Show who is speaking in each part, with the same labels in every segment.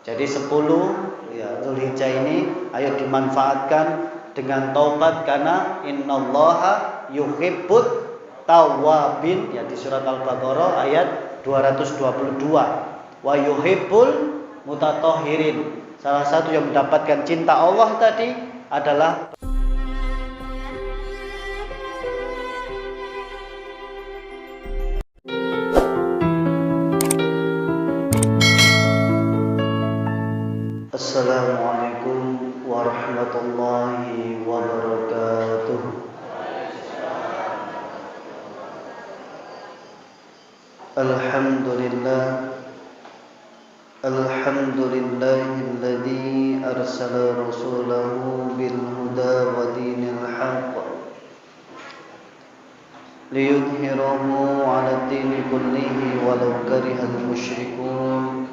Speaker 1: Jadi 10 ya Dzulhijjah ini ayo dimanfaatkan dengan taubat, karena innallaha yuhibbut tawwabin ya di surat Al-Baqarah ayat 222. Wa yuhibbul mutatahhirin. Salah satu yang mendapatkan cinta Allah tadi adalah Assalamualaikum warahmatullahi wabarakatuh. Alhamdulillahilladzi arsala rasulahu bil huda wa dinil haqq liyudhhirahu 'ala dini kullihi walau karihal musyrikun.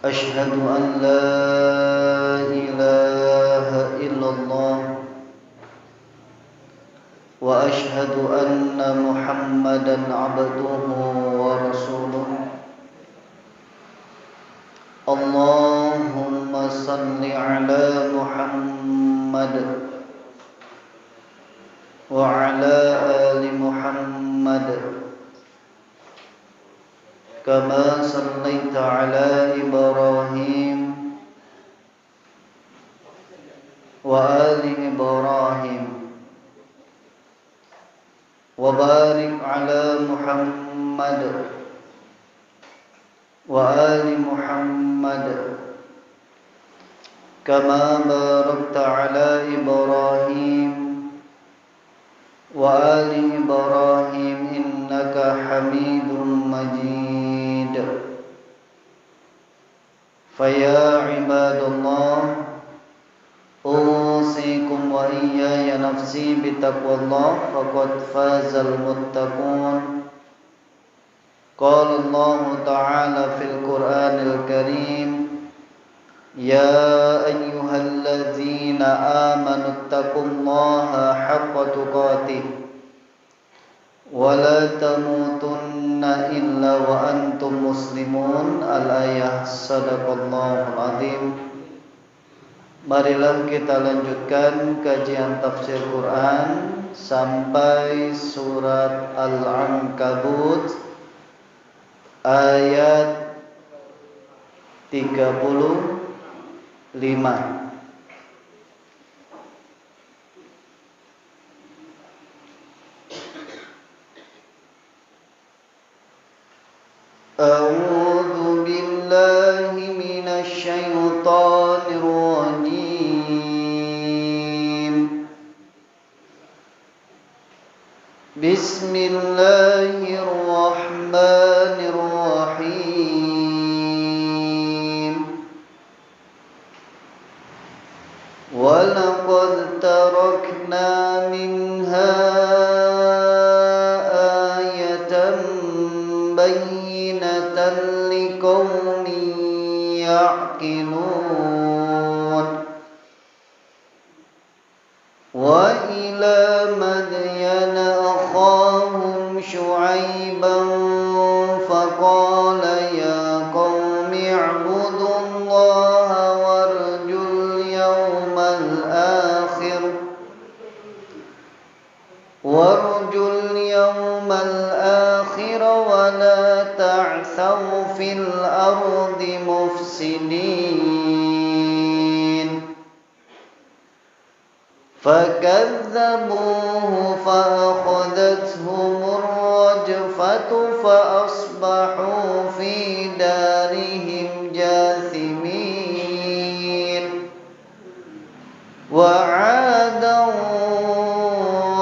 Speaker 1: Asyhadu an la ilaha illallah wa asyhadu anna Muhammadan abduhu wa rasuluh. Allahumma salli ala Muhammad wa ala ali Muhammad kama sallaita ala Ibrahim wa ali Ibrahim wa barik ala Muhammad wa ali Muhammad kama barakta ala Ibrahim wa ali Ibrahim innaka Hamidum Majid. Faya ibadallah, usikum wa iyaya nafsi bitaqwallah, faqad fazal muttaqun. Qala Allah Ta'ala fil Qur'anil Karim, ya ayyuhalladzina amanu taqullaha haqqa tuqatih wa la tamutunna illa wa antum muslimun. Al-ayah. Sadaqallahul azim. Marilah kita lanjutkan kajian tafsir Quran sampai surat Al-Ankabut ayat 35. A'udzu billahi minasy syaithanir rajim. Bismillahirrahmanirrahim. Wa laqad tarakna minha ayatan bayyinatan liqaumin ya'qilun. Wa ila madyana akhahum syu'aiban faqala ya qaumi i'budullaha warjul yawmal akhir wa la ta'thaw fil ardi mufsidin. Fakadzabuhu fa'akhadhathumur rajfatu fa'asbahu fi darihim jathimin. Wa 'adan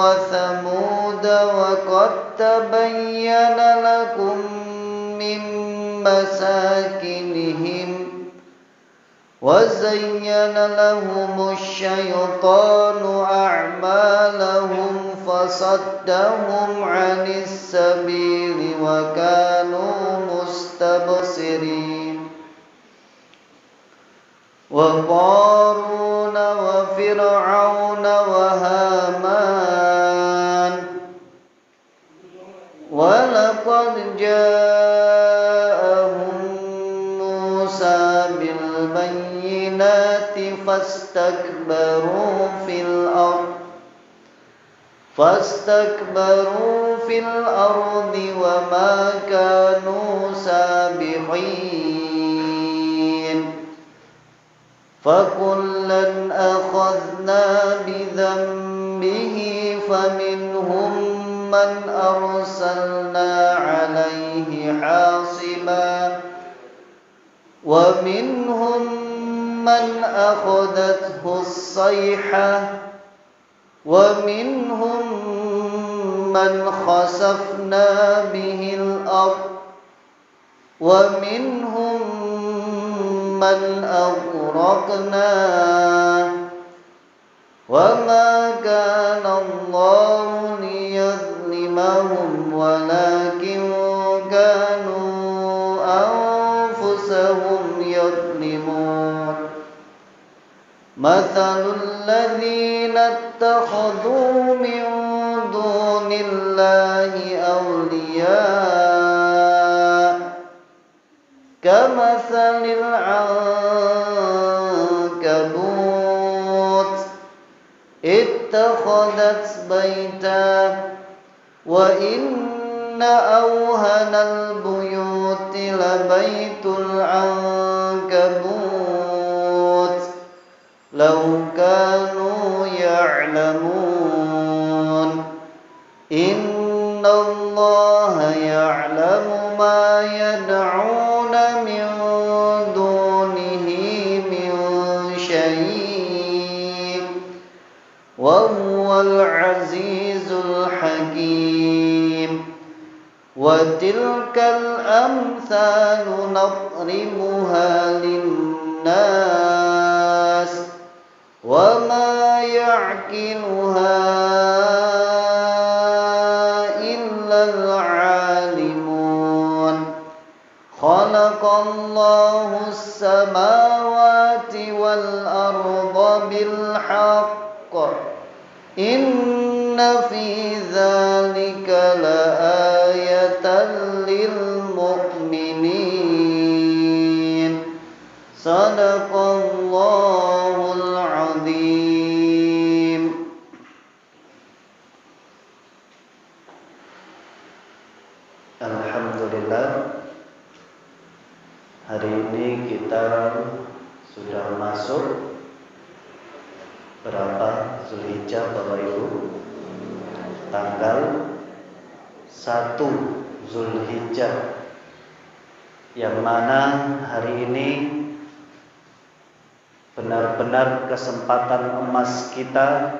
Speaker 1: wa thamud wa qad tabayyana lakum min masakinihim وَزَيَّنَ لَهُمُ الشَّيْطَانُ أَعْمَالَهُمْ فَصَدَّهُمْ عَنِ السَّبِيلِ وَكَانُوا مُسْتَبْصِرِينَ وَقَارُونَ وَفِرْعَوْنَ وَهَامَانَ وَلَقَدْ جَاءَهُم موسى بالبينات فاستكبروا في الأرض وما كانوا سابقين فكلا أخذنا بذنبه فمنهم من أرسلنا عليه حاصبا ومنهم من أخذته الصيحة ومنهم من خسفنا به الأرض ومنهم من أغرقنا وما كان الله ليظلمهم ولكن كانوا أنفسهم يظلمون مثل الذين اتخذوا من دون الله أولياء كمثل العنكبوت اتخذت بيتا وإن أوهن البيوت لبيت العنكبوت لو كانوا يعلمون إن الله يعلم ما يدعون من دونه من شيء وهو العزيز الحكيم وتلك الأمثال نضربها للناس وما يعقلها إلا العالمون خلق الله السماوات والأرض بالحق إن في ذلك لآية للمؤمنين صدق الله العظيم. Alhamdulillah, hari ini kita sudah masuk berapa Zulhijjah Bapak Ibu? Tanggal 1 Zulhijjah, yang mana hari ini benar-benar kesempatan emas kita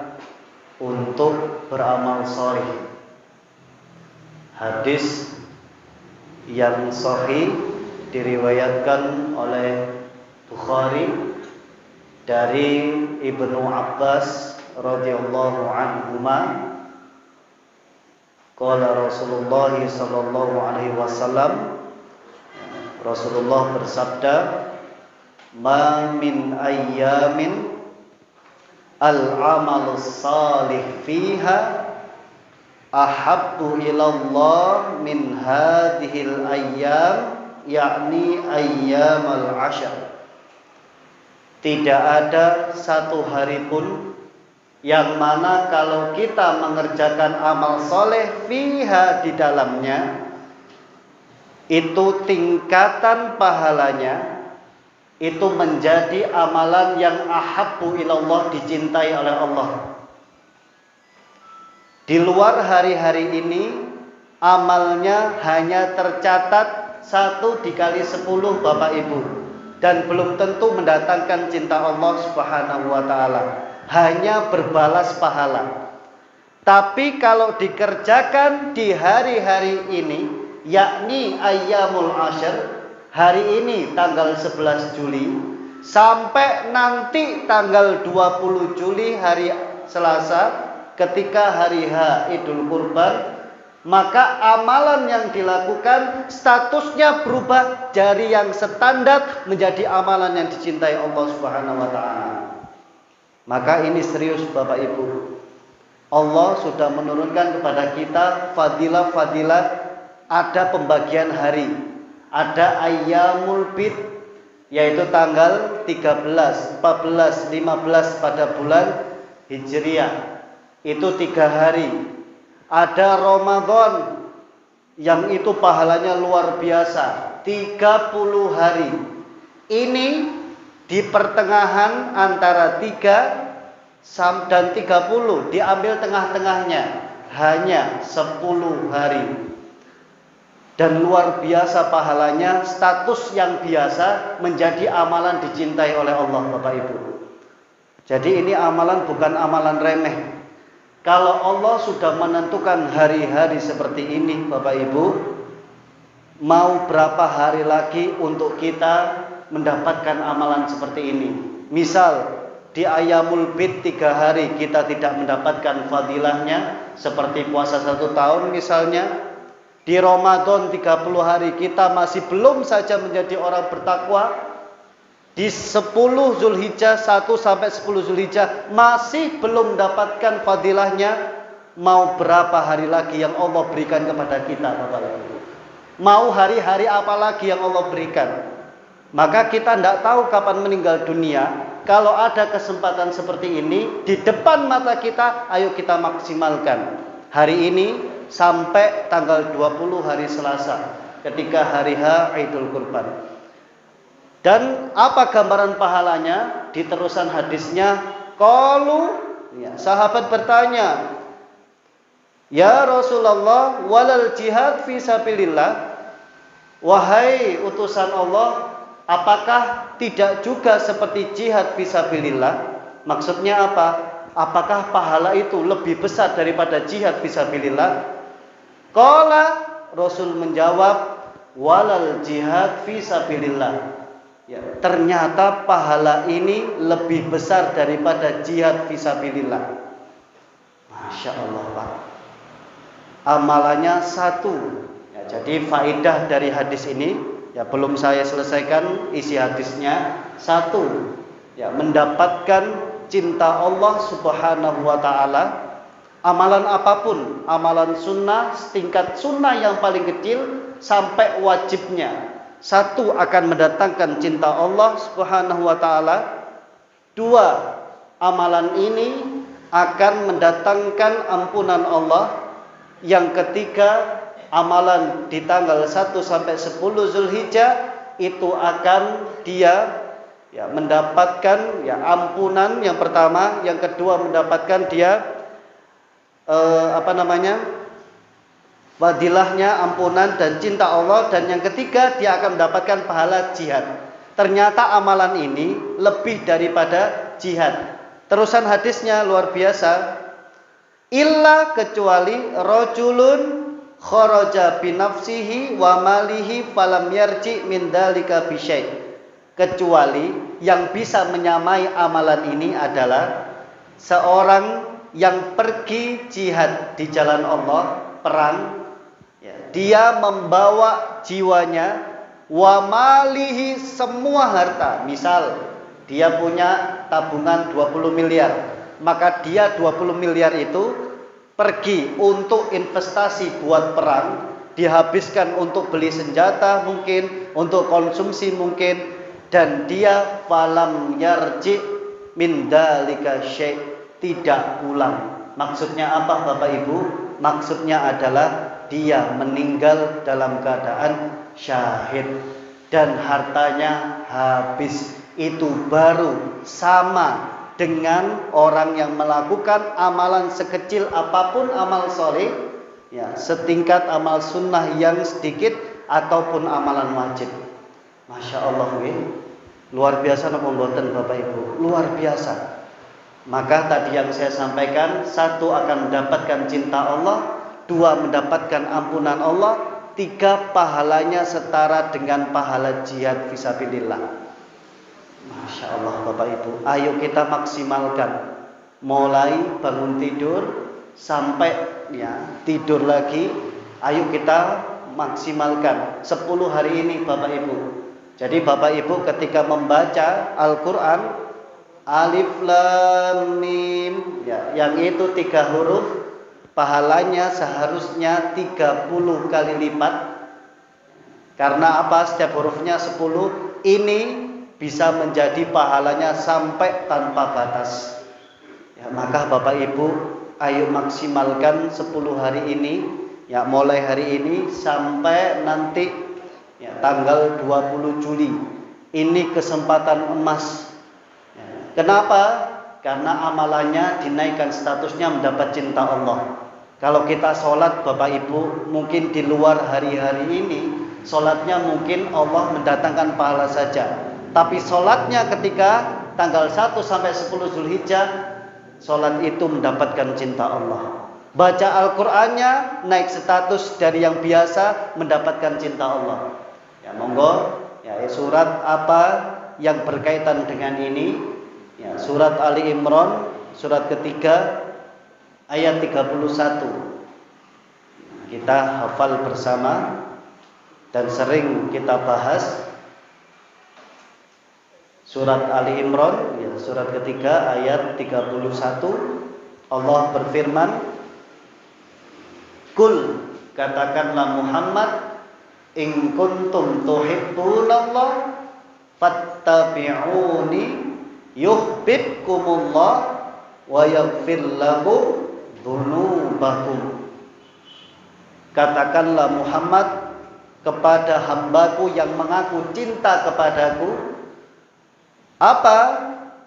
Speaker 1: untuk beramal shalih. Hadis yang sahih diriwayatkan oleh Bukhari dari Ibnu Abbas radhiyallahu anhuma, qala Rasulullah sallallahu alaihi wasallam, Rasulullah bersabda, ma min ayyamin al-amalus salih fiha ahabbu ilallah min hadhil ayyam, yakni ayyamal ashar. Tidak ada satu hari pun yang mana kalau kita mengerjakan amal soleh fiha, di dalamnya, itu tingkatan pahalanya itu menjadi amalan yang ahabbu ilallah, dicintai oleh Allah. Di luar hari-hari ini amalnya hanya tercatat 1 dikali 10 Bapak Ibu, dan belum tentu mendatangkan cinta Allah Subhanahu wa taala, hanya berbalas pahala. Tapi kalau dikerjakan di hari-hari ini, yakni ayyamul ashar, hari ini tanggal 11 Juli sampai nanti tanggal 20 Juli hari Selasa, ketika hari H Idul Kurban, maka amalan yang dilakukan statusnya berubah dari yang standar menjadi amalan yang dicintai Allah Subhanahu wa taala. Maka ini serius Bapak Ibu. Allah sudah menurunkan kepada kita fadilah-fadilah, ada pembagian hari, ada ayyamul bid, yaitu tanggal 13, 14, 15 pada bulan Hijriah. Itu 3 hari. Ada Ramadan yang itu pahalanya luar biasa, 30 hari. Ini di pertengahan antara 3 dan 30, diambil tengah-tengahnya, hanya 10 hari. Dan luar biasa pahalanya, status yang biasa menjadi amalan dicintai oleh Allah, Bapak Ibu. Jadi ini amalan bukan amalan remeh. Kalau Allah sudah menentukan hari-hari seperti ini, Bapak Ibu, mau berapa hari lagi untuk kita mendapatkan amalan seperti ini? Misal di Ayyamul Bid 3 hari kita tidak mendapatkan fadilahnya, seperti puasa 1 tahun misalnya. Di Ramadan 30 hari kita masih belum saja menjadi orang bertakwa. Di 10 Zulhijjah, 1 sampai 10 Zulhijjah masih belum mendapatkan fadilahnya. Mau berapa hari lagi yang Allah berikan kepada kita, Bapak Ibu? Mau hari-hari apa lagi yang Allah berikan? Maka kita tidak tahu kapan meninggal dunia. Kalau ada kesempatan seperti ini di depan mata kita, ayo kita maksimalkan. Hari ini sampai tanggal 20 hari Selasa, ketika hari H Idul Kurban. Dan apa gambaran pahalanya? Di terusan hadisnya, sahabat bertanya, ya Rasulullah, walal jihad fi sabilillah. Wahai utusan Allah, apakah tidak juga seperti jihad fi sabilillah? Maksudnya apa? Apakah pahala itu lebih besar daripada jihad fi sabilillah? Qala, Rasul menjawab, walal jihad fi sabilillah. Ya, ternyata pahala ini lebih besar daripada jihad fi sabilillah. Masya Allah, Pak. Amalannya 1. Ya, jadi faedah dari hadis ini, ya belum saya selesaikan isi hadisnya. 1, ya mendapatkan cinta Allah Subhanahu wa taala. Amalan apapun, amalan sunnah, setingkat sunnah yang paling kecil sampai wajibnya, 1 akan mendatangkan cinta Allah Subhanahu wa taala. 2, amalan ini akan mendatangkan ampunan Allah. Yang ketiga, amalan di tanggal 1 sampai 10 Zulhijjah itu akan dia mendapatkan ampunan yang pertama, yang kedua mendapatkan dia fadilahnya, ampunan dan cinta Allah, dan yang ketiga dia akan mendapatkan pahala jihad. Ternyata amalan ini lebih daripada jihad. Terusan hadisnya luar biasa. Illa, kecuali rajulun kharaja binafsihi wa malihi falam yarji min dalika bisyai. Kecuali yang bisa menyamai amalan ini adalah seorang yang pergi jihad di jalan Allah, perang, dia membawa jiwanya, wa malihi, semua harta. Misal dia punya tabungan 20 miliar, maka dia 20 miliar itu pergi untuk investasi buat perang, dihabiskan untuk beli senjata mungkin, untuk konsumsi mungkin, dan dia falam yarji min dalika syai', tidak pulang. Maksudnya apa, Bapak Ibu? Maksudnya adalah dia meninggal dalam keadaan syahid dan hartanya habis. Itu baru sama dengan orang yang melakukan amalan sekecil apapun amal soleh, setingkat amal sunnah yang sedikit ataupun amalan wajib. Masya Allah, luar biasa napa mboten, Bapak Ibu? Luar biasa. Maka tadi yang saya sampaikan, 1 akan mendapatkan cinta Allah, 2 mendapatkan ampunan Allah, 3 pahalanya setara dengan pahala jihad fisabilillah. Masya Allah, Bapak Ibu, ayo kita maksimalkan. Mulai bangun tidur sampai tidur lagi, ayo kita maksimalkan 10 hari ini, Bapak Ibu. Jadi Bapak Ibu ketika membaca Al-Quran, Alif Lam Mim, yang itu 3 huruf, pahalanya seharusnya 30 kali lipat. Karena apa? Setiap hurufnya 10. Ini bisa menjadi pahalanya sampai tanpa batas. Ya, maka Bapak Ibu, ayo maksimalkan 10 hari ini, ya mulai hari ini sampai nanti ya, tanggal 20 Juli. Ini kesempatan emas. Ya, kenapa? Karena amalannya dinaikkan statusnya mendapat cinta Allah. Kalau kita sholat Bapak Ibu, mungkin di luar hari-hari ini, sholatnya mungkin Allah mendatangkan pahala saja. Tapi sholatnya ketika tanggal 1 sampai 10 Zulhijjah, sholat itu mendapatkan cinta Allah. Baca Al-Qur'annya naik status dari yang biasa mendapatkan cinta Allah. Ya monggo, ya surat apa yang berkaitan dengan ini? Ya, surat Ali Imran, surat ketiga ayat 31. Kita hafal bersama dan sering kita bahas. Surat Ali Imran, ya, surat ketiga ayat 31. Allah berfirman, Kul, katakanlah Muhammad, in kuntum tuhibbunallah fattabi'uni yuhibbukumullah wa yaghfir lakum dzunubakum. Katakanlah Muhammad kepada hambaku yang mengaku cinta kepadaku, apa?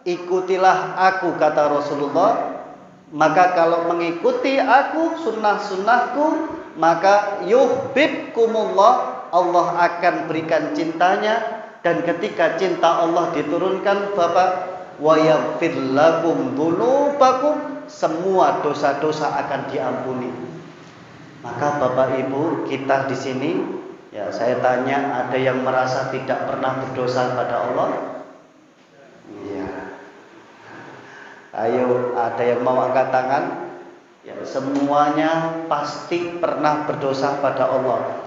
Speaker 1: Ikutilah aku, kata Rasulullah. Maka kalau mengikuti aku, sunnah-sunnahku, maka yuhibbukumullah, Allah akan berikan cintanya. Dan ketika cinta Allah diturunkan Bapak, wa yaghfir lakum dzunubakum, semua dosa-dosa akan diampuni. Maka Bapak Ibu, kita di sini, ya saya tanya, ada yang merasa tidak pernah berdosa pada Allah? Iya. Ayo, ada yang mau angkat tangan? Ya, semuanya pasti pernah berdosa pada Allah.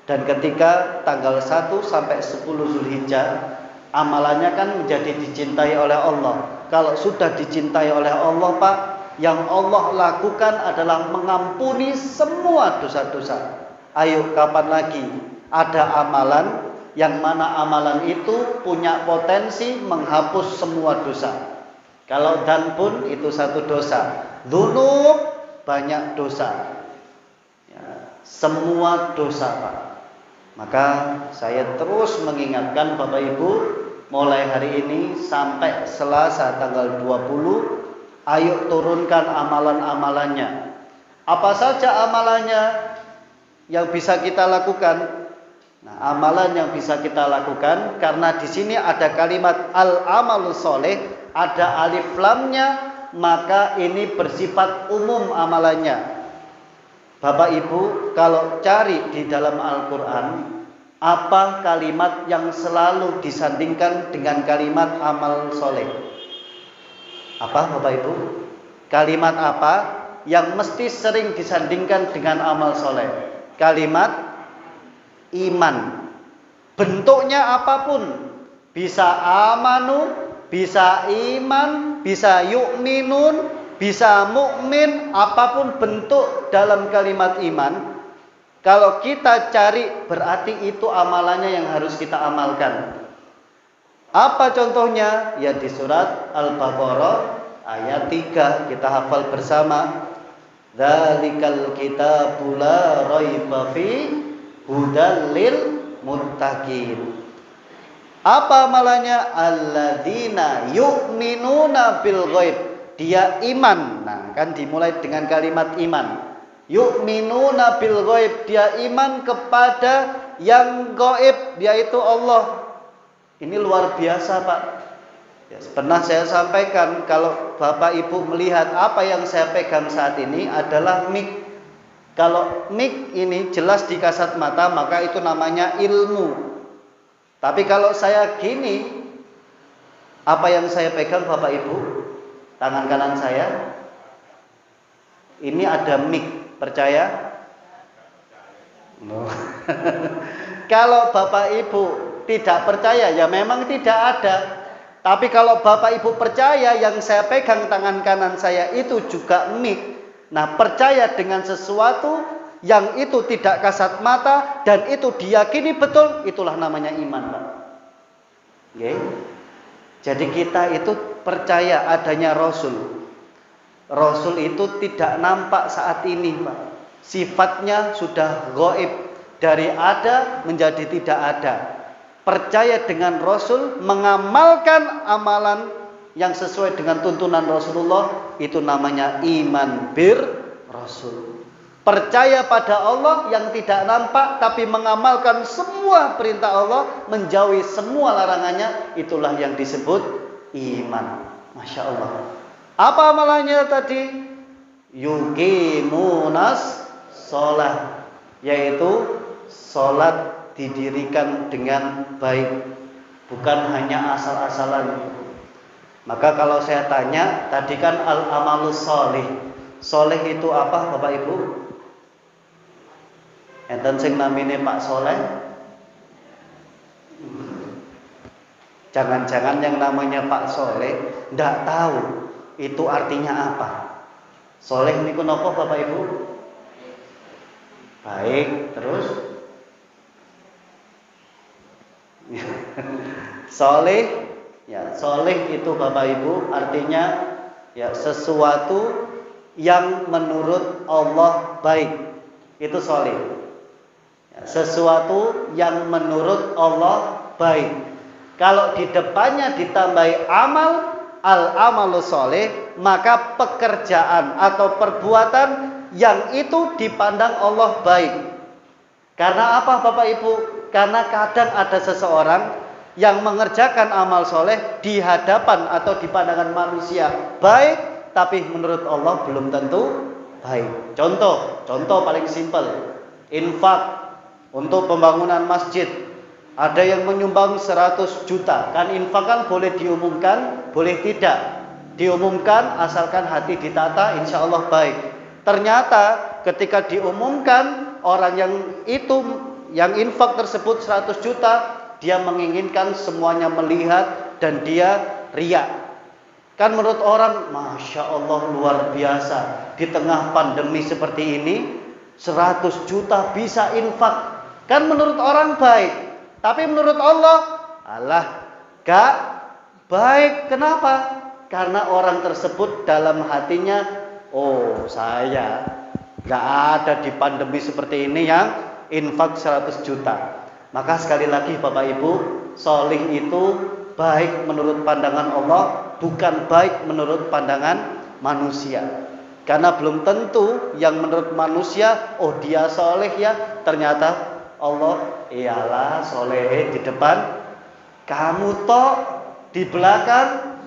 Speaker 1: Dan ketika tanggal 1 sampai 10 Zulhijjah, amalannya kan menjadi dicintai oleh Allah. Kalau sudah dicintai oleh Allah, Pak, yang Allah lakukan adalah mengampuni semua dosa-dosa. Ayo, kapan lagi ada amalan yang mana amalan itu punya potensi menghapus semua dosa? Kalau dan pun itu satu dosa, dzunub banyak dosa, ya, semua dosa, Pak. Maka saya terus mengingatkan Bapak Ibu, mulai hari ini sampai Selasa tanggal 20, ayo turunkan amalan-amalannya. Apa saja amalannya yang bisa kita lakukan? Nah, amalan yang bisa kita lakukan, karena di sini ada kalimat al-amalu sholeh, ada alif lamnya, maka ini bersifat umum amalannya. Bapak Ibu, kalau cari di dalam Al-Quran, apa kalimat yang selalu disandingkan dengan kalimat amal soleh? Apa Bapak Ibu? Kalimat apa yang mesti sering disandingkan dengan amal soleh? Kalimat iman. Bentuknya apapun, bisa amanu, bisa iman, bisa yu'minun, bisa mukmin, apapun bentuk dalam kalimat iman. Kalau kita cari, berarti itu amalannya yang harus kita amalkan. Apa contohnya? Ya di surat Al-Baqarah ayat 3, kita hafal bersama. Dzalikal kitabu la raiba fi hudal lil muttaqin. Apa amalannya? Alladzina yu'minuna bil ghaib. Dia iman. Nah, kan dimulai dengan kalimat iman. Yu'minuna bil ghaib, dia iman kepada yang gaib, yaitu Allah. Ini luar biasa, Pak. Ya, pernah saya sampaikan, kalau Bapak Ibu melihat apa yang saya pegang saat ini adalah mic. Kalau mic ini jelas di kasat mata, maka itu namanya ilmu. Tapi kalau saya gini, apa yang saya pegang Bapak Ibu, tangan kanan saya, ini ada mic, percaya? No. Kalau Bapak Ibu tidak percaya, ya memang tidak ada. Tapi kalau Bapak Ibu percaya, yang saya pegang tangan kanan saya itu juga mic. Nah, percaya dengan sesuatu yang itu tidak kasat mata dan itu diyakini betul, itulah namanya iman, Pak. Okay. Jadi kita itu percaya adanya Rasul. Rasul itu tidak nampak saat ini, Pak. Sifatnya sudah gaib, dari ada menjadi tidak ada. Percaya dengan Rasul, mengamalkan amalan yang sesuai dengan tuntunan Rasulullah, itu namanya iman bir Rasul. Percaya pada Allah yang tidak nampak, tapi mengamalkan semua perintah Allah, menjauhi semua larangannya, itulah yang disebut iman. Masya Allah. Apa amalannya tadi? Yuqimunas sholat, yaitu sholat didirikan dengan baik, bukan hanya asal-asalan. Maka kalau saya tanya, tadi kan al-amalus sholih. Sholih itu apa, Bapak Ibu? Enten sing namine Pak Soleh? Jangan-jangan yang namanya Pak Soleh ndak tahu itu artinya apa. Soleh niku napa, Bapak Ibu? Baik, terus soleh, ya soleh itu Bapak Ibu artinya ya sesuatu yang menurut Allah baik, itu soleh. Ya, sesuatu yang menurut Allah baik. Kalau di depannya ditambahi amal, al-amalu soleh, maka pekerjaan atau perbuatan yang itu dipandang Allah baik. Karena apa Bapak Ibu? Karena kadang ada seseorang yang mengerjakan amal soleh di hadapan atau di pandangan manusia baik, tapi menurut Allah belum tentu baik. Contoh paling simpel, infak untuk pembangunan masjid. Ada yang menyumbang 100 juta. Kan infak kan boleh diumumkan, boleh tidak. Diumumkan asalkan hati ditata, insya Allah baik. Ternyata ketika diumumkan, orang yang infak tersebut 100 juta, dia menginginkan semuanya melihat dan dia riya. Kan menurut orang, Masya Allah luar biasa. Di tengah pandemi seperti ini, 100 juta bisa infak. Kan menurut orang baik. Tapi menurut Allah, alah, gak baik. Kenapa? Karena orang tersebut dalam hatinya, oh saya gak ada di pandemi seperti ini yang infak 100 juta. Maka sekali lagi Bapak Ibu, solih itu baik menurut pandangan Allah, bukan baik menurut pandangan manusia. Karena belum tentu yang menurut manusia, oh dia soleh ya, ternyata Allah, iyalah soleh di depan, kamu toh di belakang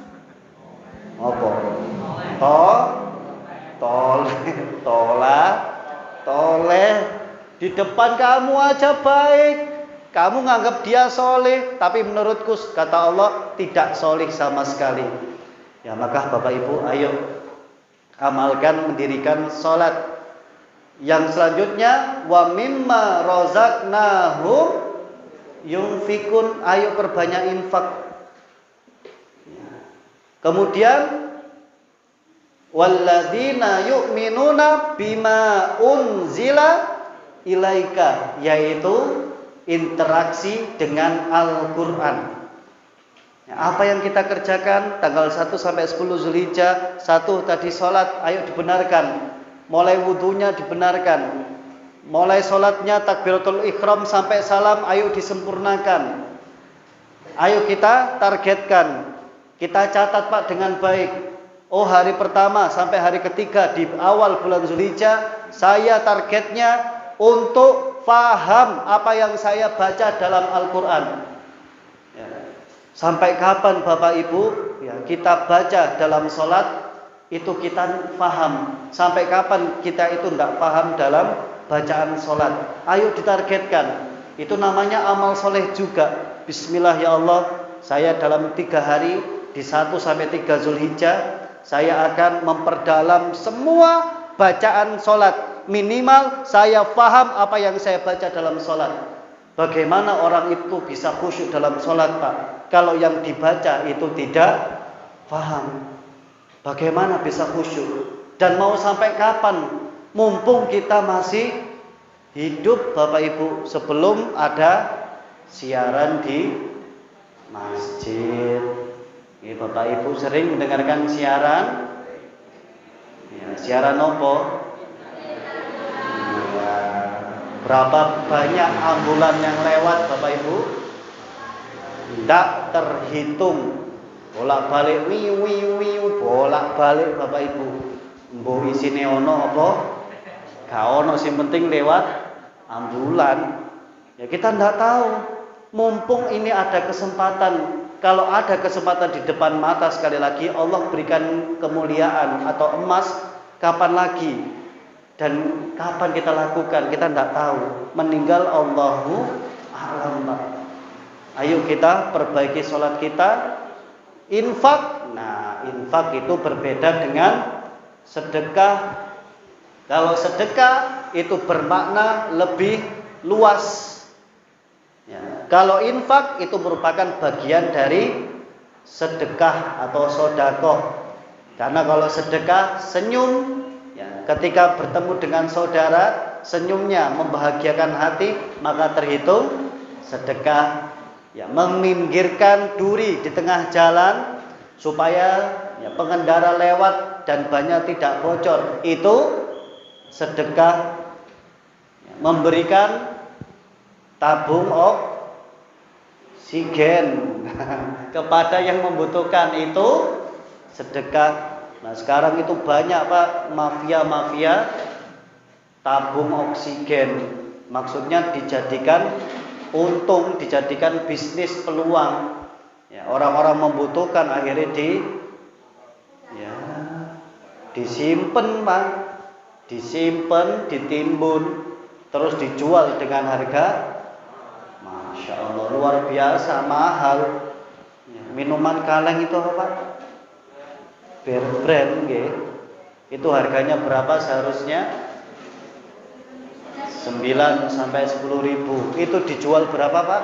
Speaker 1: apa? Toleh. Di depan kamu aja baik, kamu nganggap dia soleh, tapi menurutku kata Allah tidak soleh sama sekali. Ya maka Bapak Ibu, ayo amalkan mendirikan sholat. Yang selanjutnya, wa mimma razaqnahum yunfikun, ayo perbanyak infak. Kemudian walladzina yu'minuna bima unzila ilaika, yaitu interaksi dengan Al-Qur'an. Apa yang kita kerjakan tanggal 1 sampai 10 Zulhijjah? 1 tadi sholat, ayo dibenarkan. Mulai wudunya dibenarkan. Mulai sholatnya takbiratul ihram sampai salam, ayo disempurnakan. Ayo kita targetkan. Kita catat Pak dengan baik. Oh hari pertama sampai hari ketiga di awal bulan Zulhijjah, saya targetnya untuk faham apa yang saya baca dalam Al-Quran. Sampai kapan Bapak Ibu kita baca dalam sholat itu kita paham? Sampai kapan kita itu tidak paham dalam bacaan sholat? Ayo ditargetkan. Itu namanya amal soleh juga. Bismillah ya Allah, saya dalam 3 hari di 1 sampai 3 Zulhijjah, saya akan memperdalam semua bacaan sholat. Minimal saya paham apa yang saya baca dalam sholat. Bagaimana orang itu bisa khusyuk dalam sholat Pak, kalau yang dibaca itu tidak paham? Bagaimana bisa khusyuk? Dan mau sampai kapan? Mumpung kita masih hidup Bapak Ibu, sebelum ada siaran di masjid. Bapak Ibu sering mendengarkan siaran. Ya, siaran apa? Ya, berapa banyak ambulan yang lewat Bapak Ibu? Tidak terhitung. Bolak-balik bolak-balik Bapak Ibu. Mbok isine ono apa? Gak ono, sing penting lewat ambulan. Ya kita tidak tahu. Mumpung ini ada kesempatan, kalau ada kesempatan di depan mata, sekali lagi Allah berikan kemuliaan atau emas, kapan lagi? Dan kapan kita lakukan? Kita tidak tahu. Meninggal Allahu a'lam. Ayo kita perbaiki sholat kita. Infak. Nah, infak itu berbeda dengan sedekah. Kalau sedekah itu bermakna lebih luas. Ya. Kalau infak itu merupakan bagian dari sedekah atau sodakoh. Karena kalau sedekah senyum, ya, ketika bertemu dengan saudara, senyumnya membahagiakan hati, maka terhitung sedekah. Ya, meminggirkan duri di tengah jalan supaya ya, pengendara lewat dan banyak tidak bocor, itu sedekah. Ya, memberikan tabung oksigen kepada yang membutuhkan, itu sedekah. Nah sekarang itu banyak Pak, mafia tabung oksigen. Maksudnya dijadikan untung, dijadikan bisnis peluang. Ya, orang-orang membutuhkan akhirnya disimpan Pak, disimpan, ditimbun, terus dijual dengan harga Masya Allah luar biasa mahal. Ya, minuman kaleng itu apa Pak? Bear brand nggih. Itu harganya berapa seharusnya? 9 sampai 10 ribu. Itu dijual berapa Pak?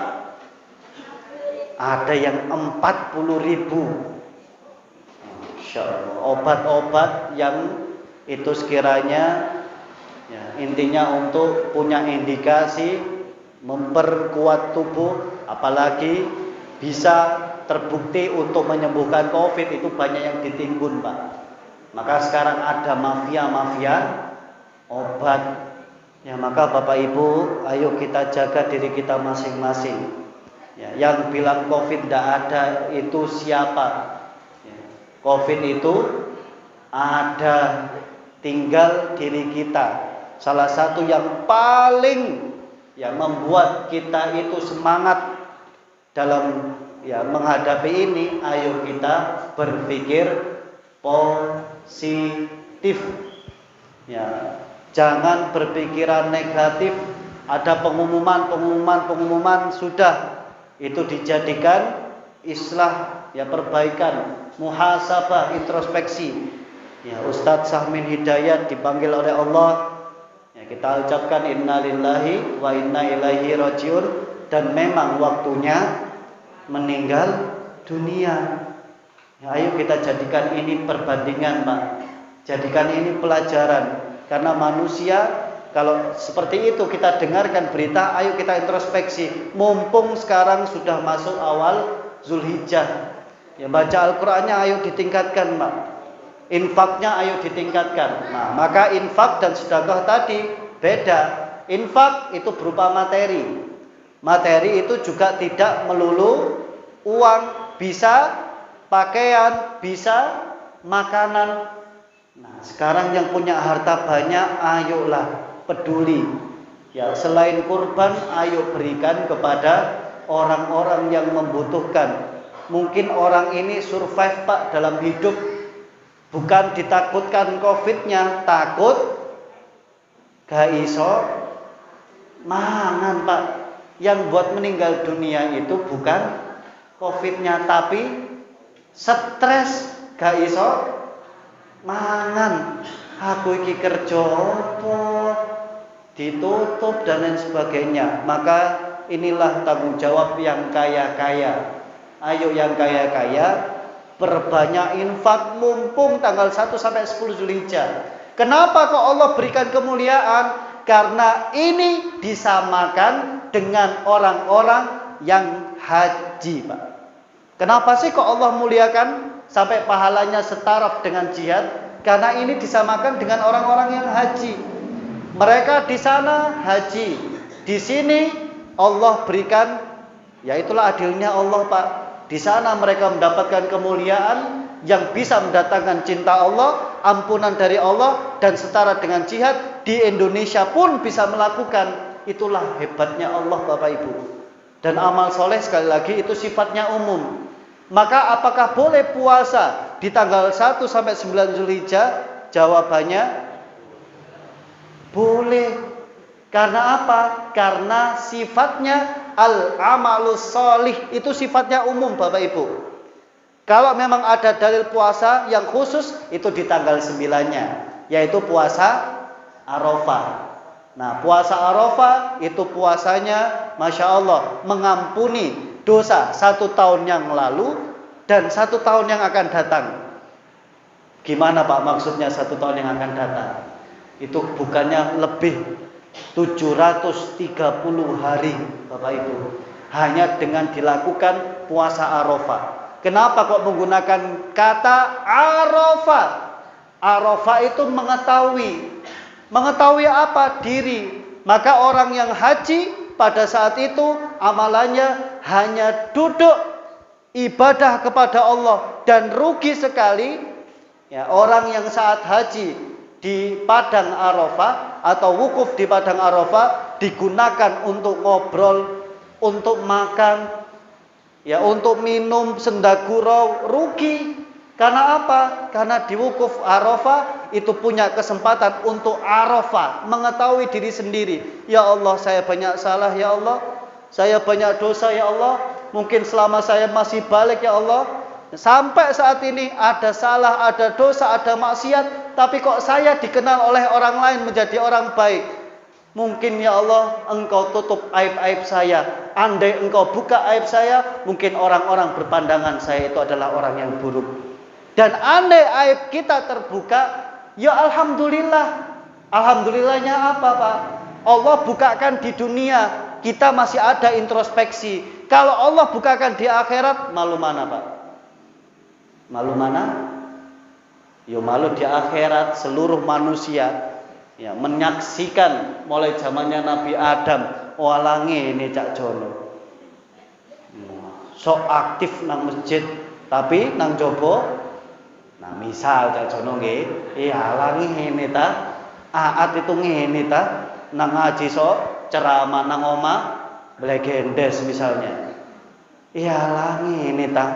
Speaker 1: Ada yang 40 ribu. Masya Allah. Obat-obat yang itu sekiranya ya, intinya untuk punya indikasi memperkuat tubuh, apalagi bisa terbukti untuk menyembuhkan COVID, itu banyak yang ditimbun Pak. Maka sekarang ada mafia obat. Ya, maka Bapak Ibu, ayo kita jaga diri kita masing-masing. Ya, yang bilang COVID tidak ada itu siapa? Ya, COVID itu ada, tinggal diri kita. Salah satu yang paling membuat kita itu semangat dalam menghadapi ini, ayo kita berpikir positif. Ya, jangan berpikiran negatif. Ada pengumuman sudah itu dijadikan islah, perbaikan, muhasabah, introspeksi. Ya, Ustadz Sahmin Hidayat dipanggil oleh Allah. Ya, kita ucapkan innalillahi wa inna ilaihi rajiun, dan memang waktunya meninggal dunia. Ya, ayo kita jadikan ini perbandingan Pak. Jadikan ini pelajaran. Karena manusia kalau seperti itu kita dengarkan berita, ayo kita introspeksi. Mumpung sekarang sudah masuk awal Zulhijjah. Ya, baca Al-Qur'annya ayo ditingkatkan Pak. Infaknya ayo ditingkatkan. Nah, maka infak dan sedekah tadi beda. Infak itu berupa materi. Materi itu juga tidak melulu uang, bisa pakaian, bisa makanan. Nah, sekarang yang punya harta banyak, ayolah peduli. Ya, selain kurban, ayo berikan kepada orang-orang yang membutuhkan. Mungkin orang ini survive Pak dalam hidup, bukan ditakutkan COVID-nya, takut gak iso mangan Pak. Yang buat meninggal dunia itu bukan COVID-nya, tapi stres gak iso mangan. Aku iki kerja apa, ditutup dan lain sebagainya. Maka inilah tanggung jawab yang kaya-kaya. Ayo yang kaya-kaya perbanyak infak mumpung tanggal 1 sampai 10 Zulhijjah. Kenapa kok Allah berikan kemuliaan? Karena ini disamakan dengan orang-orang yang haji Pak. Kenapa sih kok Allah muliakan sampai pahalanya setaraf dengan jihad? Karena ini disamakan dengan orang-orang yang haji. Mereka di sana haji, di sini Allah berikan, ya itulah adilnya Allah, Pak. Di sana mereka mendapatkan kemuliaan yang bisa mendatangkan cinta Allah, ampunan dari Allah, dan setara dengan jihad. Di Indonesia pun bisa melakukan. Itulah hebatnya Allah, Bapak Ibu. Dan amal soleh sekali lagi itu sifatnya umum. Maka apakah boleh puasa di tanggal 1 sampai 9 Zulhijjah? Jawabannya boleh. Karena apa? Karena sifatnya al-amalus sholih, itu sifatnya umum, Bapak Ibu. Kalau memang ada dalil puasa yang khusus, itu di tanggal 9-nya, yaitu puasa Arafah. Nah, puasa Arafah itu puasanya Masya Allah mengampuni dosa 1 tahun yang lalu dan 1 tahun yang akan datang. Gimana Pak maksudnya 1 tahun yang akan datang? Itu bukannya lebih 730 hari, Bapak Ibu, hanya dengan dilakukan puasa Arafah. Kenapa kok menggunakan kata Arafah? Arafah itu mengetahui apa? Diri. Maka orang yang haji pada saat itu amalannya hanya duduk ibadah kepada Allah. Dan rugi sekali ya, orang yang saat haji di padang Arafah atau wukuf di padang Arafah digunakan untuk ngobrol, untuk makan, ya untuk minum sendagurau, rugi. Karena apa? Karena di wukuf Arafah itu punya kesempatan untuk Arafah, mengetahui diri sendiri. Ya Allah, saya banyak salah ya Allah, saya banyak dosa ya Allah, mungkin selama saya masih balik ya Allah, sampai saat ini ada salah, ada dosa, ada maksiat, tapi kok saya dikenal oleh orang lain menjadi orang baik. Mungkin ya Allah Engkau tutup aib-aib saya. Andai Engkau buka aib saya, mungkin orang-orang berpandangan saya itu adalah orang yang buruk. Dan andai aib kita terbuka, ya Alhamdulillah. Alhamdulillahnya apa Pak? Allah bukakan di dunia, kita masih ada introspeksi. Kalau Allah bukakan di akhirat, malu mana Pak? Malu mana? Ya malu di akhirat seluruh manusia ya menyaksikan mulai zamannya Nabi Adam, walange ini Cak Jono. Sok aktif nang masjid, tapi nang jobo. Nah, misal Cak Jono nggih, alange ngene ta? Aat itu ngene ta? Nang ngaji sok ceramah nang omah blegendes misalnya. Alange ngene ta?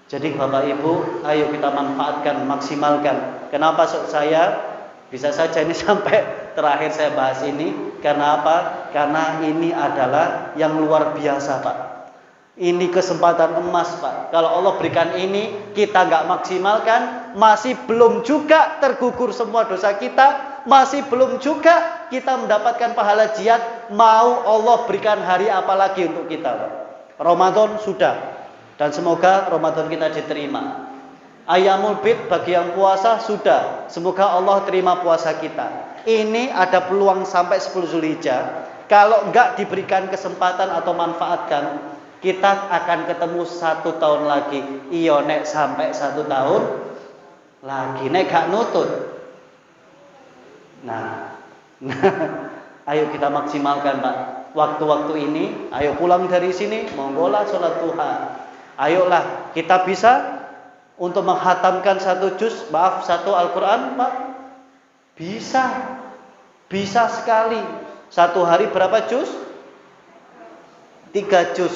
Speaker 1: Jadi Bapak Ibu, ayo kita manfaatkan, maksimalkan. Kenapa saya bisa saja ini sampai terakhir saya bahas ini? Karena apa? Karena ini adalah yang luar biasa Pak. Ini kesempatan emas Pak. Kalau Allah berikan ini, kita nggak maksimalkan, masih belum juga tergugur semua dosa kita, masih belum juga kita mendapatkan pahala jihad. Mau Allah berikan hari apa lagi untuk kita Pak? Ramadan sudah. Dan semoga Ramadan kita diterima. Ayyamul Bid bagi yang puasa sudah. Semoga Allah terima puasa kita. Ini ada peluang sampai 10 Zulhijjah. Kalau enggak diberikan kesempatan atau manfaatkan, kita akan ketemu 1 tahun lagi. Iyo nek sampai 1 tahun lagi. Nek gak nutut. Nah, ayo kita maksimalkan Pak. Waktu-waktu ini, ayo pulang dari sini, monggolah sholat duha. Ayolah kita bisa untuk menghatamkan 1 juz, maaf 1 Al-Quran Pak. Bisa sekali. 1 hari berapa juz? 3 juz.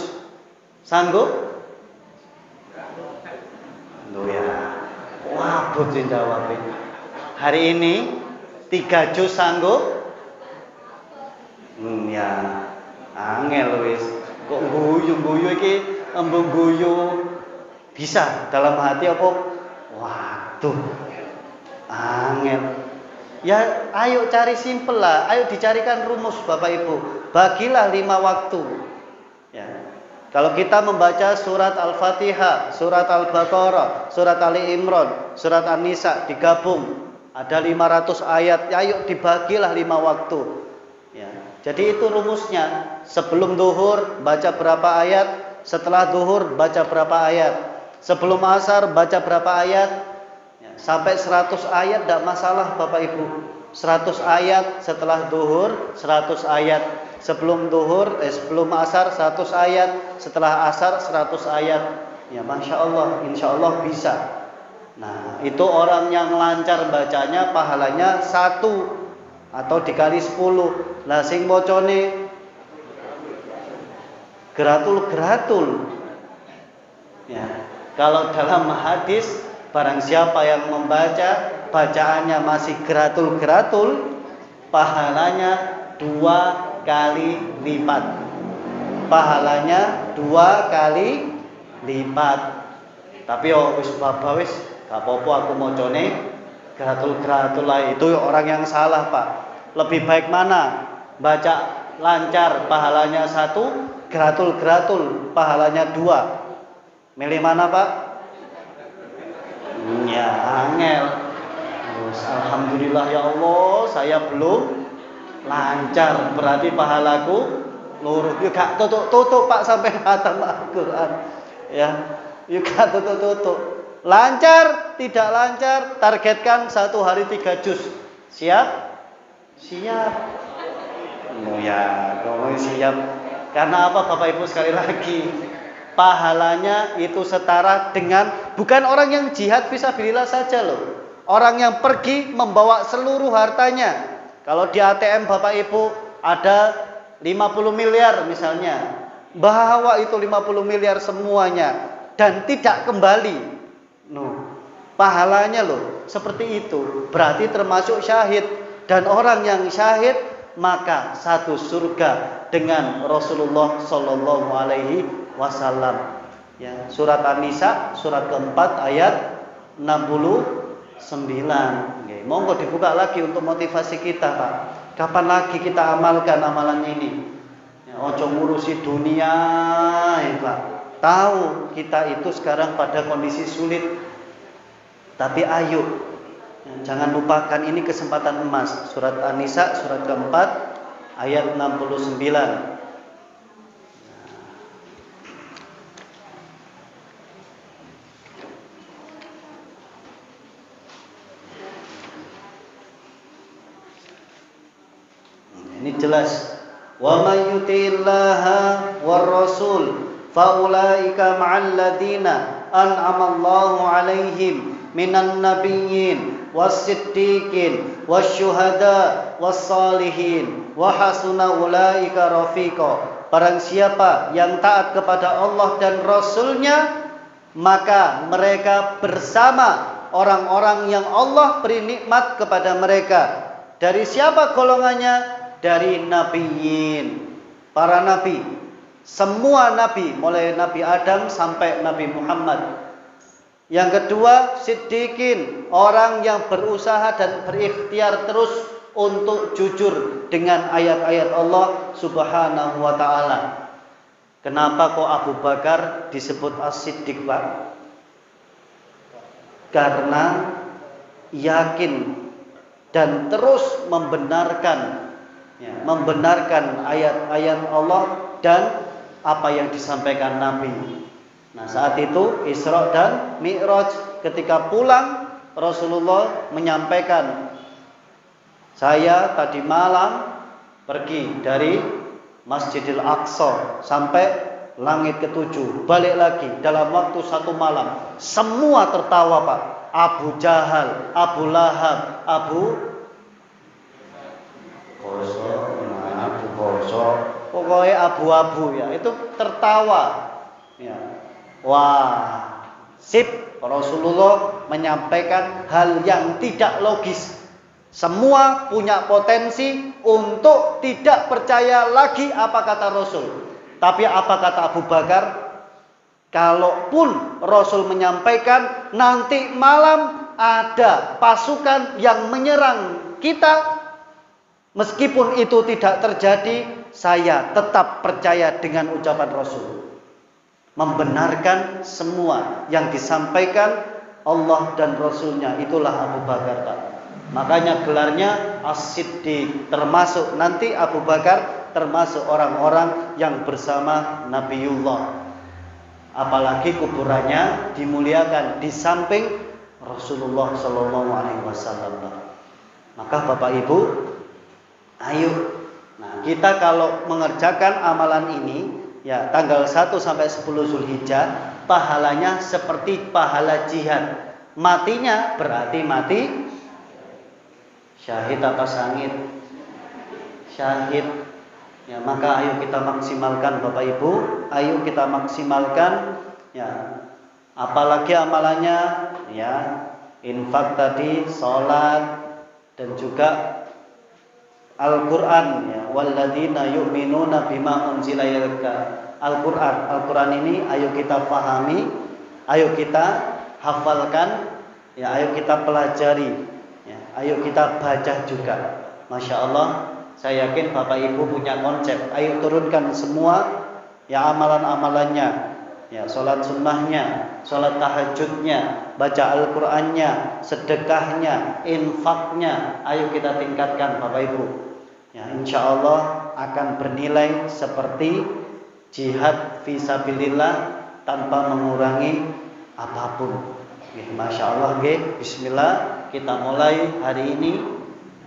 Speaker 1: Sanggup? Loh ya. Wah, butin jawabnya. Hari ini 3 juz sanggup? Ya. Angel wis. Kok guyu-guyu iki embung guyu bisa dalam hati apa? Waduh, angel. Ya, ayo cari simpel lah. Ayo dicarikan rumus Bapak Ibu. Bagilah 5 waktu. Ya. Kalau kita membaca surat Al-Fatihah, surat Al-Baqarah, surat Ali Imran, surat An-Nisa digabung, ada 500 ayat. Ayo dibagilah 5 waktu. Ya. Jadi itu rumusnya. Sebelum duhur baca berapa ayat, setelah duhur baca berapa ayat, sebelum asar baca berapa ayat, ya, sampai 100 ayat tidak masalah Bapak Ibu. 100 ayat setelah duhur, 100 ayat sebelum duhur, sebelum asar 100 ayat, setelah asar 100 ayat. Ya Masya Allah, insya Allah bisa. Nah itu orang yang lancar bacanya pahalanya 1 atau dikali 10. Lah sing mocone geratul-geratul. Ya, kalau dalam hadis barang siapa yang membaca bacaannya masih geratul-geratul, pahalanya 2 kali lipat. Pahalanya 2 kali lipat. Tapi wis bapak wis gak apa-apa aku mocone geratul-geratul lah, itu orang yang salah Pak. Lebih baik mana? Baca lancar pahalanya 1, geratul-geratul pahalanya 2. Milih mana Pak? Ya angel. Alhamdulillah ya Allah, saya belum lancar, berarti pahalaku luruh. Yuk gak tutup Pak sampai khatam Al-Quran. Ya, yuk gak tutup. Lancar, tidak lancar, targetkan 1 hari 3 juz. Siap? Siap. Oh ya, kamu siap. Karena apa Bapak Ibu sekali lagi? Pahalanya itu setara dengan bukan orang yang jihad fisabilillah saja loh. Orang yang pergi membawa seluruh hartanya. Kalau di ATM Bapak Ibu ada 50 miliar misalnya, bawa itu 50 miliar semuanya dan tidak kembali. Pahalanya loh seperti itu. Berarti termasuk syahid. Dan orang yang syahid maka 1 surga dengan Rasulullah Sallallahu Alaihi Wasallam. Ya, surat An-Nisa surat keempat ayat 69. Oke, monggo dibuka lagi untuk motivasi kita Pak. Kapan lagi kita amalkan amalan ini? Ya, ojo ngurusi dunia ya Pak. Tahu kita itu sekarang pada kondisi sulit. Tapi ayo, ya, jangan lupakan ini kesempatan emas. Surat An-Nisa surat keempat ayat 69. Ini jelas. Wa may yuti'illaha war rasul fa ulaika ma'al ladina an'amallahu 'alaihim minan nabiyyin was-siddiqin wasyuhada was-salihin wa hasuna ulaika rafiqa. Barang siapa yang taat kepada Allah dan Rasulnya, maka mereka bersama orang-orang yang Allah beri nikmat kepada mereka. Dari siapa golongannya? Dari nabiyin, para nabi. Semua nabi, mulai Nabi Adam sampai Nabi Muhammad. Yang kedua, siddiqin, orang yang berusaha dan berikhtiar terus untuk jujur dengan ayat-ayat Allah Subhanahu wa ta'ala. Kenapa kok Abu Bakar disebut as-siddiq Pak? Karena yakin dan terus membenarkan ayat-ayat Allah dan apa yang disampaikan Nabi. Nah saat itu Isra dan Mi'raj, ketika pulang Rasulullah menyampaikan, saya tadi malam pergi dari Masjidil Aqsa sampai langit ke-7, balik lagi dalam waktu 1 malam. Semua tertawa Pak. Abu Jahal, Abu Lahab, Abu pokoknya abu-abu ya, itu tertawa ya. Wah, sip, Rasulullah menyampaikan hal yang tidak logis. Semua punya potensi untuk tidak percaya lagi apa kata Rasul. Tapi apa kata Abu Bakar? Kalaupun Rasul menyampaikan nanti malam ada pasukan yang menyerang kita, meskipun itu tidak terjadi, saya tetap percaya dengan ucapan Rasul. Membenarkan semua yang disampaikan Allah dan Rasulnya. Itulah Abu Bakar Pak. Makanya gelarnya As-Siddiq. Termasuk nanti Abu Bakar termasuk orang-orang yang bersama Nabiullah. apalagi kuburannya dimuliakan di samping Rasulullah Shallallahu Alaihi Wasallam. Maka Bapak Ibu, ayo, nah kita kalau mengerjakan amalan ini, ya tanggal 1 sampai 10 Zulhijjah, pahalanya seperti pahala jihad. Matinya berarti mati syahid atas langit, syahid. Ya, maka ayo kita maksimalkan Bapak Ibu, ayo kita maksimalkan, ya apalagi amalannya, ya infak tadi, sholat, dan juga Al-Quran, ya walladzina yu'minuna bima unzila ilaika. Al-Quran ini ayo kita pahami, ayo kita hafalkan, ya ayo kita pelajari, ya ayo kita baca juga. Masya Allah, saya yakin Bapak Ibu punya konsep. Ayo turunkan semua, ya amalan-amalannya, ya sholat sunnahnya, sholat tahajudnya, baca Al-Qurannya, sedekahnya, infaknya. Ayo kita tingkatkan Bapak Ibu. Ya, insya Allah akan bernilai seperti jihad fisabilillah tanpa mengurangi apapun. Masya Allah, bismillah, kita mulai hari ini,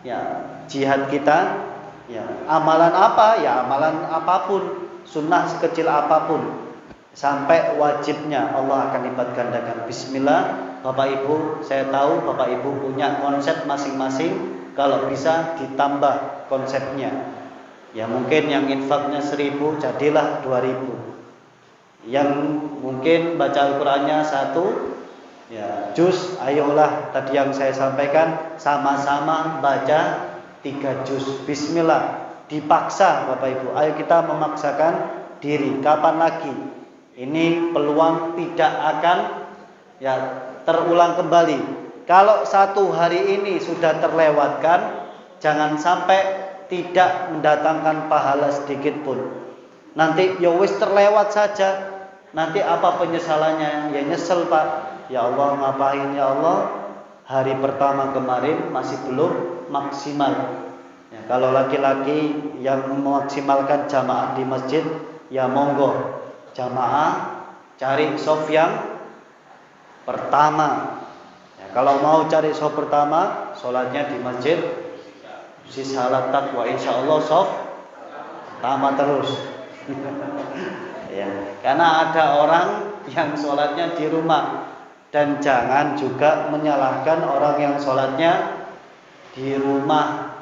Speaker 1: ya jihad kita. Ya, amalan apa? Ya amalan apapun, sunnah sekecil apapun, sampai wajibnya Allah akan lipat gandakan. Bismillah, Bapak Ibu, saya tahu Bapak Ibu punya konsep masing-masing. Kalau bisa ditambah konsepnya. Ya mungkin yang infaknya 1000 jadilah 2000. Yang mungkin baca Al-Qur'annya 1, ya juz, ayolah tadi yang saya sampaikan, sama-sama baca 3 juz. Bismillah, dipaksa Bapak Ibu. Ayo kita memaksakan diri. Kapan lagi? Ini peluang tidak akan, ya terulang kembali. Kalau satu hari ini sudah terlewatkan, jangan sampai tidak mendatangkan pahala sedikit pun. Nanti ya wis terlewat saja. Nanti apa penyesalannya? Ya nyesel Pak. Ya Allah, ngapain ya Allah? Hari pertama kemarin masih belum maksimal. Ya, kalau laki-laki yang memaksimalkan jamaah di masjid, ya monggo jamaah cari shaf yang pertama. Ya, kalau mau cari shaf pertama, sholatnya di masjid Sisalat Taqwa, insya Allah shaf pertama terus. Ya, karena ada orang yang sholatnya di rumah. Dan jangan juga menyalahkan orang yang sholatnya di rumah,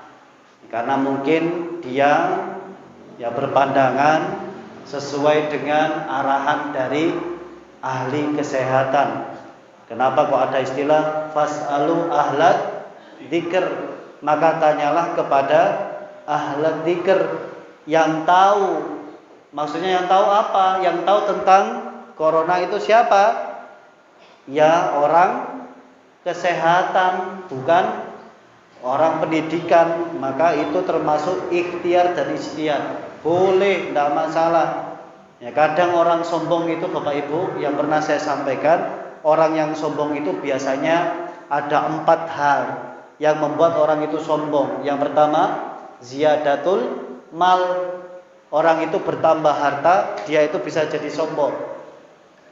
Speaker 1: karena mungkin dia ya berpandangan sesuai dengan arahan dari ahli kesehatan. Kenapa kok ada istilah fas'alu ahlat dzikr? Maka tanyalah kepada ahlat dzikr yang tahu. Maksudnya yang tahu apa? Yang tahu tentang corona itu siapa? Ya orang kesehatan, bukan orang pendidikan. Maka itu termasuk ikhtiar dan istiar. Boleh, tidak masalah. Ya, kadang orang sombong itu Bapak Ibu, yang pernah saya sampaikan, orang yang sombong itu biasanya ada 4 hal yang membuat orang itu sombong. Yang pertama, ziyadatul mal. Orang itu bertambah harta, dia itu bisa jadi sombong.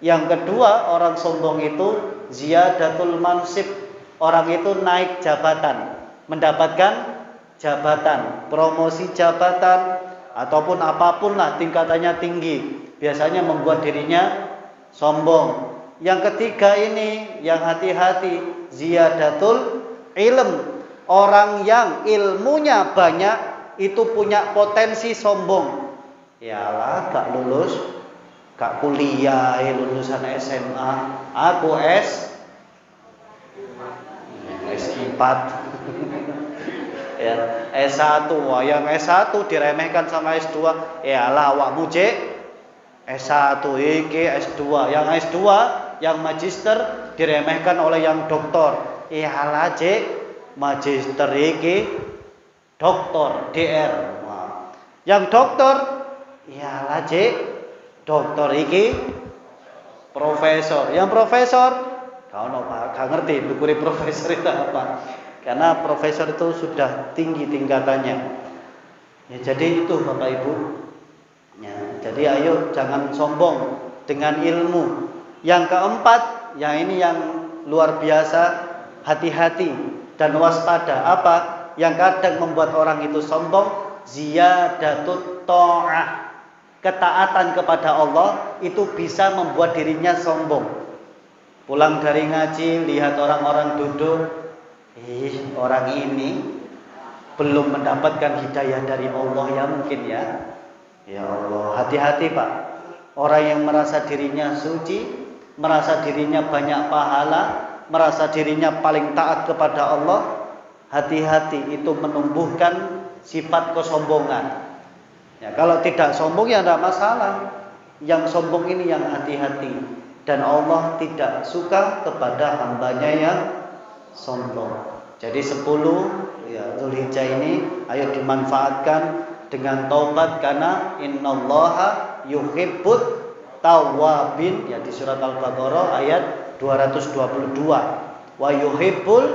Speaker 1: Yang kedua, orang sombong itu ziyadatul mansib. Orang itu naik jabatan, mendapatkan jabatan, promosi jabatan, ataupun apapun lah tingkatannya tinggi, biasanya membuat dirinya sombong. Yang ketiga ini yang hati-hati, ziyadatul ilm. Orang yang ilmunya banyak itu punya potensi sombong. Yalah, gak lulus, gak kuliah, lulusan SMA, aku S4. Ya, S1, yang S1 diremehkan sama S2. Yalah, awakmu cek S1 iki S2, yang S2 yang magister diremehkan oleh yang doktor. Yalah cek magister iki doktor DR. Nah, yang doktor yalah cek doktor iki profesor. Yang profesor kau gak ngerti dukuri profesor itu apa. Karena profesor itu sudah tinggi tingkatannya. Ya, jadi itu Bapak Ibu. Ya, jadi ayo jangan sombong. dengan ilmu. Yang keempat, yang ini yang luar biasa, hati-hati dan waspada. Apa yang kadang membuat orang itu sombong? Ziyadatut ta'ah. Ketaatan kepada Allah itu bisa membuat dirinya sombong. Pulang dari ngaji, lihat orang-orang duduk, orang ini belum mendapatkan hidayah dari Allah ya mungkin ya. Ya Allah, hati-hati Pak. Orang yang merasa dirinya suci, merasa dirinya banyak pahala, merasa dirinya paling taat kepada Allah, hati-hati, itu menumbuhkan sifat kesombongan. Ya, kalau tidak sombong ya tidak masalah. Yang sombong ini yang hati-hati. Dan Allah tidak suka kepada hambanya yang sombong. Jadi 10 ya, Dzulhijjah ini ayo dimanfaatkan dengan taubat, karena innallaha yuhibbut tawwabin, ya di surat Al-Baqarah ayat 222. Wa yuhibbul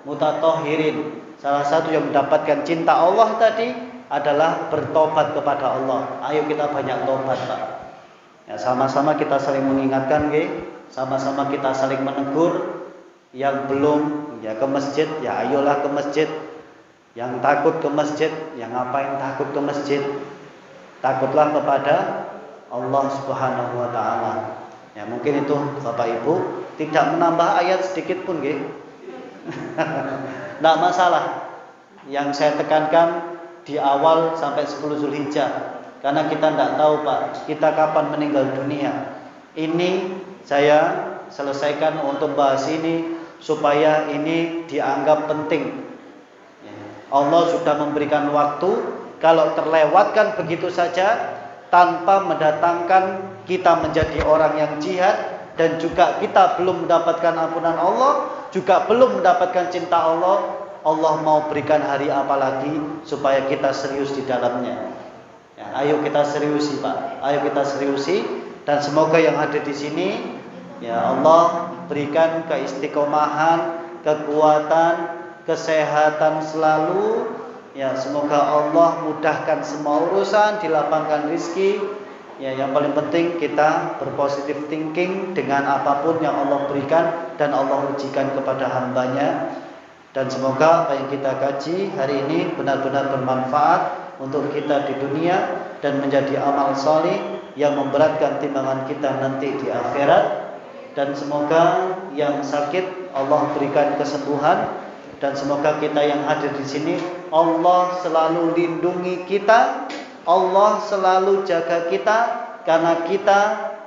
Speaker 1: mutatahhirin. Salah satu yang mendapatkan cinta Allah tadi adalah bertobat kepada Allah. Ayo kita banyak tobat Pak. Ya, sama-sama kita saling mengingatkan, sama-sama kita saling menegur. Yang belum ya ke masjid, ya ayolah ke masjid. Yang takut ke masjid, ya ngapain takut ke masjid? Takutlah kepada Allah Subhanahu wa taala. Ya mungkin itu Bapak Ibu tidak menambah ayat sedikit pun nggih. Enggak masalah. Yang saya tekankan di awal sampai 10 Dzulhijjah, karena kita tidak tahu Pak, kita kapan meninggal dunia. Ini saya selesaikan untuk bahas ini supaya ini dianggap penting. Allah sudah memberikan waktu, kalau terlewatkan begitu saja tanpa mendatangkan kita menjadi orang yang jihad, dan juga kita belum mendapatkan ampunan Allah, juga belum mendapatkan cinta Allah. Allah mau berikan hari apa lagi supaya kita serius di dalamnya. Ya, ayo kita seriusi Pak, ayo kita seriusi, dan semoga yang ada di sini ya Allah berikan keistiqomahan, kekuatan, kesehatan selalu. Ya semoga Allah mudahkan semua urusan, dilapangkan rezeki. Ya yang paling penting kita berpositif thinking dengan apapun yang Allah berikan dan Allah ujikan kepada hambanya. Dan semoga apa yang kita kaji hari ini benar-benar bermanfaat untuk kita di dunia dan menjadi amal saleh yang memberatkan timbangan kita nanti di akhirat. Dan semoga yang sakit Allah berikan kesembuhan, dan semoga kita yang hadir di sini Allah selalu lindungi kita, Allah selalu jaga kita, karena kita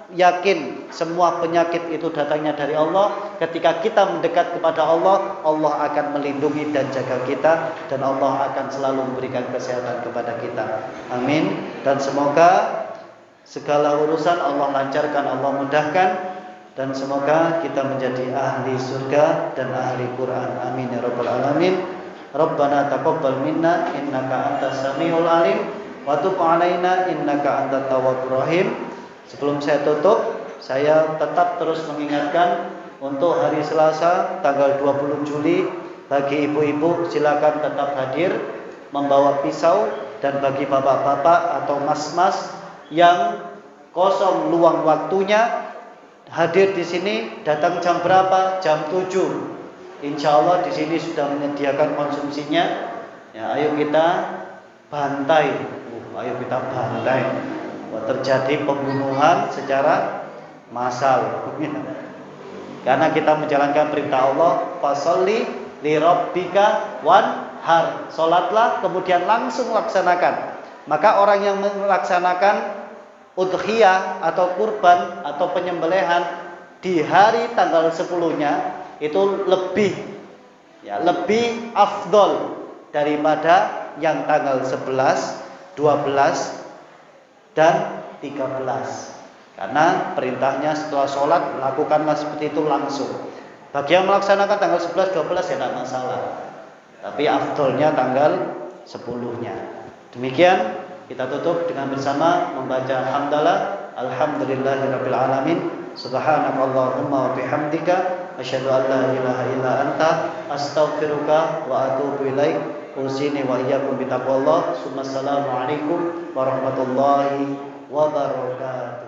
Speaker 1: yakin semua penyakit itu datangnya dari Allah. Ketika kita mendekat kepada Allah, Allah akan melindungi dan jaga kita, dan Allah akan selalu memberikan kesehatan kepada kita. Amin. Dan semoga segala urusan Allah lancarkan, Allah mudahkan, dan semoga kita menjadi ahli surga dan ahli Quran. Amin ya rabbal alamin. Rabbana taqabbal minna innaka antas samiul alim wa tub alaina innaka antat tawwabur rahim. Sebelum saya tutup, saya tetap terus mengingatkan untuk hari Selasa tanggal 20 Juli bagi ibu-ibu silakan tetap hadir membawa pisau, dan bagi bapak-bapak atau mas-mas yang kosong luang waktunya hadir di sini, datang jam berapa? Jam 7. Insya Allah di sini sudah menyediakan konsumsinya. Ya, ayo kita bantai. Ayo kita bantai. Terjadi pembunuhan secara massal. Karena kita menjalankan perintah Allah, fasholli li rabbika wanhar. Salatlah kemudian langsung laksanakan. Maka orang yang melaksanakan udhiyah atau kurban atau penyembelihan di hari tanggal 10-nya itu lebih afdol daripada yang tanggal 11, 12 dan 13. Karena perintahnya setelah sholat lakukanlah seperti itu langsung. Bagi yang melaksanakan tanggal 11, 12 ya tidak masalah, tapi afdolnya tanggal 10-nya. Demikian kita tutup dengan bersama membaca hamdalah. Alhamdulillahirabbil alamin. Subhanakallahumma wa bihamdika asyhadu an la ilaha illa anta astaghfiruka wa atubu ilaik. Usini wa iyyakum bitaqwallah. Assalamualaikum warahmatullahi wabarakatuh.